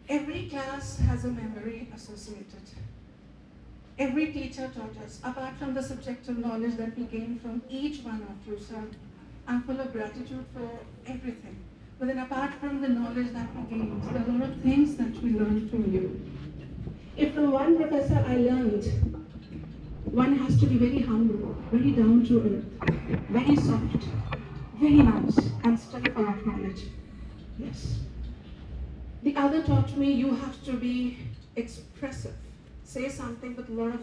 Every class has a memory associated. Every teacher taught us, apart from the subjective knowledge that we gained from each one of you, sir, I'm full of gratitude for everything. But then apart from the knowledge that we gained, there are a lot of things that we learned from you. If from one professor I learned, one has to be very humble, very down to earth, very soft, very nice, and still full of knowledge. Yes. The other taught me you have to be expressive. Say something with a lot of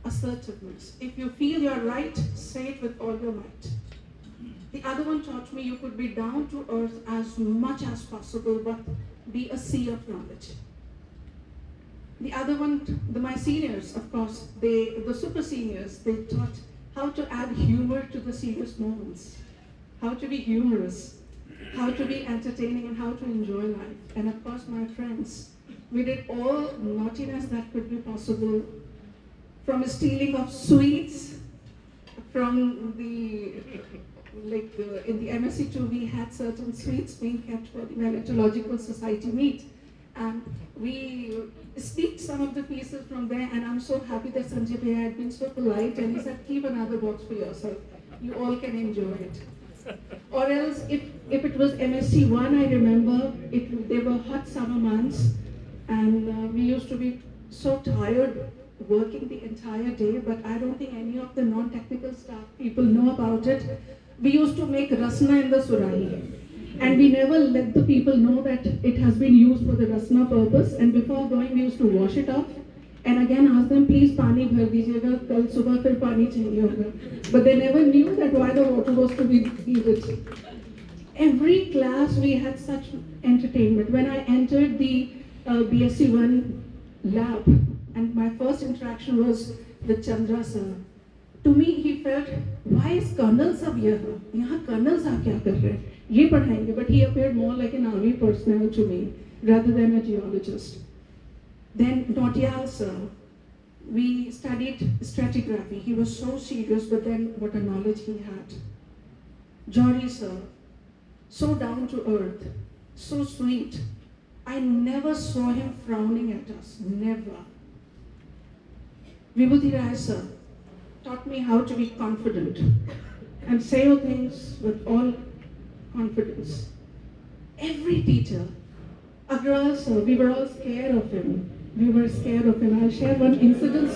assertiveness. If you feel you're right, say it with all your might. The other one taught me you could be down to earth as much as possible, but be a sea of knowledge. The other one, my seniors, of course, the super seniors, they taught how to add humor to the serious moments, how to be humorous, how to be entertaining, and how to enjoy life. And of course, my friends, we did all naughtiness that could be possible, from stealing of sweets, from in the MSc2 we had certain sweets being kept for the Meteorological Society meet, and we sneaked some of the pieces from there, and I'm so happy that Sanjay Bhaiya had been so polite and he said, keep another box for yourself, you all can enjoy it. Or else, if it was MSc1, I remember, they were hot summer months, and we used to be so tired working the entire day, but I don't think any of the non-technical staff people know about it. We used to make rasna in the surahi, and we never let the people know that it has been used for the rasna purpose, and before going we used to wash it off, and again ask them, please pani bhar dijiyega, kal subah fir pani chahiye hoga. But they never knew that why the water was to be heated. Every class we had such entertainment. When I entered the BSc1 lab, and my first interaction was with Chandra sir, to me he felt, why is Colonel sab here? Yahan Colonel sab kya kar rahe? Ye padhayenge. But he appeared more like an army personnel to me rather than a geologist. Then Nautiyal sir, we studied stratigraphy. He was so serious, but then what a knowledge he had. Jory sir, so down to earth, so sweet. I never saw him frowning at us, never. Vibhuti Rai sir taught me how to be confident and say things with all confidence. Every teacher, Agrawal sir, we were all scared of him. We were scared of him. I'll share one incident.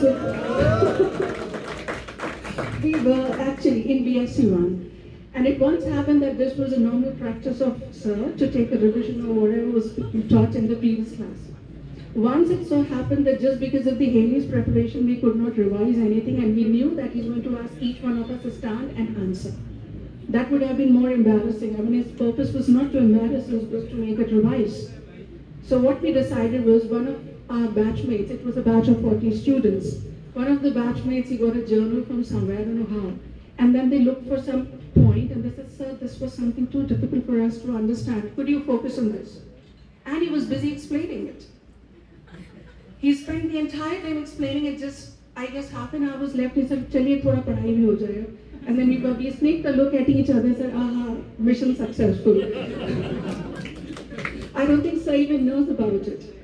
We were actually in BSc1, and it once happened that this was a normal practice of sir to take a revision or whatever was taught in the previous class. Once it so happened that just because of the Haley's preparation, we could not revise anything, and we knew that he's going to ask each one of us to stand and answer. That would have been more embarrassing. I mean, his purpose was not to embarrass us, it was to make it revise. So what we decided was, one of our batchmates, it was a batch of 40 students, one of the batchmates, he got a journal from somewhere, I don't know how, and then they looked for some point, and they said, sir, this was something too difficult for us to understand. Could you focus on this? And he was busy explaining it. He spent the entire time explaining it, just, I guess, half an hour was left. He said, chaliye thoda padhai bhi ho jayega. And then we sneaked a look at each other and said, aha, mission successful. I don't think sir even knows about it.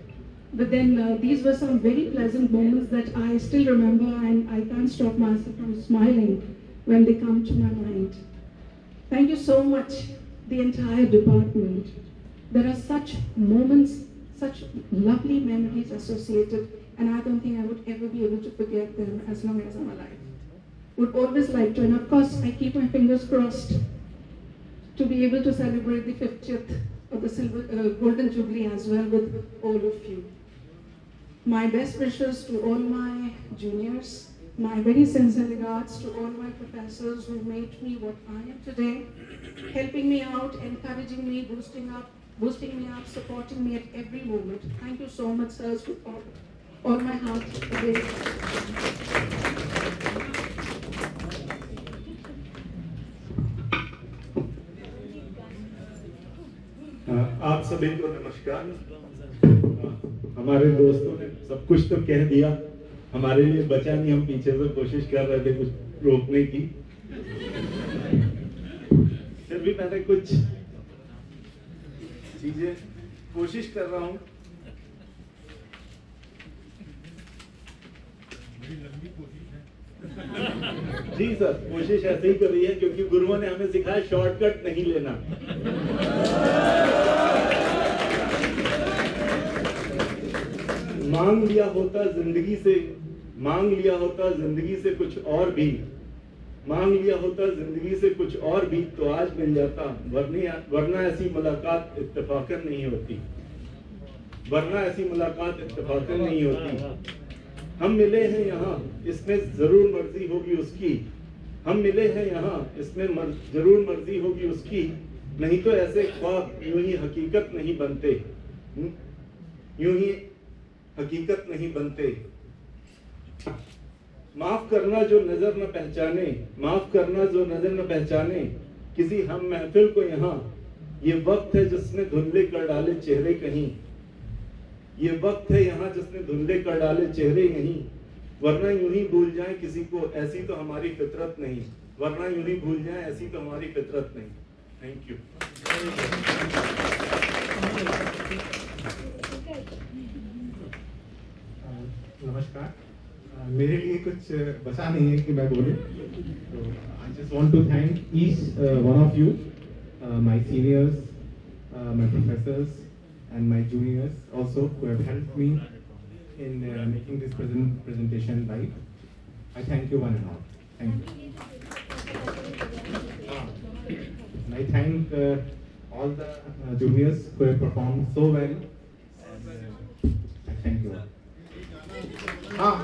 But then these were some very pleasant moments that I still remember, and I can't stop myself from smiling when they come to my mind. Thank you so much, the entire department. There are such moments, such lovely memories associated, and I don't think I would ever be able to forget them as long as I'm alive. Would always like to, and of course I keep my fingers crossed to be able to celebrate the 50th of the Golden Jubilee as well with all of you. My best wishes to all my juniors, my very sincere regards to all my professors who made me what I am today, helping me out, encouraging me, boosting me up, supporting me at every moment. Thank you so much, sirs, with all my heart again. आप सभी को नमस्कार। हमारे दोस्तों ने सब कुछ तो कह दिया, हमारे लिए बचा नहीं, हम पीछे से कोशिश कर रहे थे कुछ रोकने की। फिर भी मैंने कुछ चीजें कोशिश कर रहा हूँ जी सर, कोशिश ऐसे ही कर रही है क्योंकि गुरुओं ने हमें सिखाया शॉर्टकट नहीं लेना। मांग लिया होता जिंदगी से कुछ और भी, मांग लिया होता जिंदगी से कुछ और भी तो आज मिल जाता, वरना ऐसी मुलाकात इत्तेफाकन नहीं होती, हम मिले हैं यहाँ इसमें जरूर मर्जी होगी उसकी, जरूर मर्जी होगी उसकी, नहीं तो ऐसे ख्वाब यूं ही हकीकत नहीं बनते। माफ करना जो नजर न पहचाने, किसी हम महफिल को यहाँ, ये वक्त है जिसने धुंधले कर डाले चेहरे कहीं, वरना यूं ही भूल जाए किसी को, ऐसी तो हमारी फितरत नहीं। Thank you. नमस्कार। मेरे लिए कुछ बचा नहीं है कि मैं बोलूं, तो I just want to thank each one of you, my seniors, my professors and my juniors also who have helped me in making this presentation live. I thank you one and all. Thank you. And I thank all the juniors who have performed so well. And I thank you all.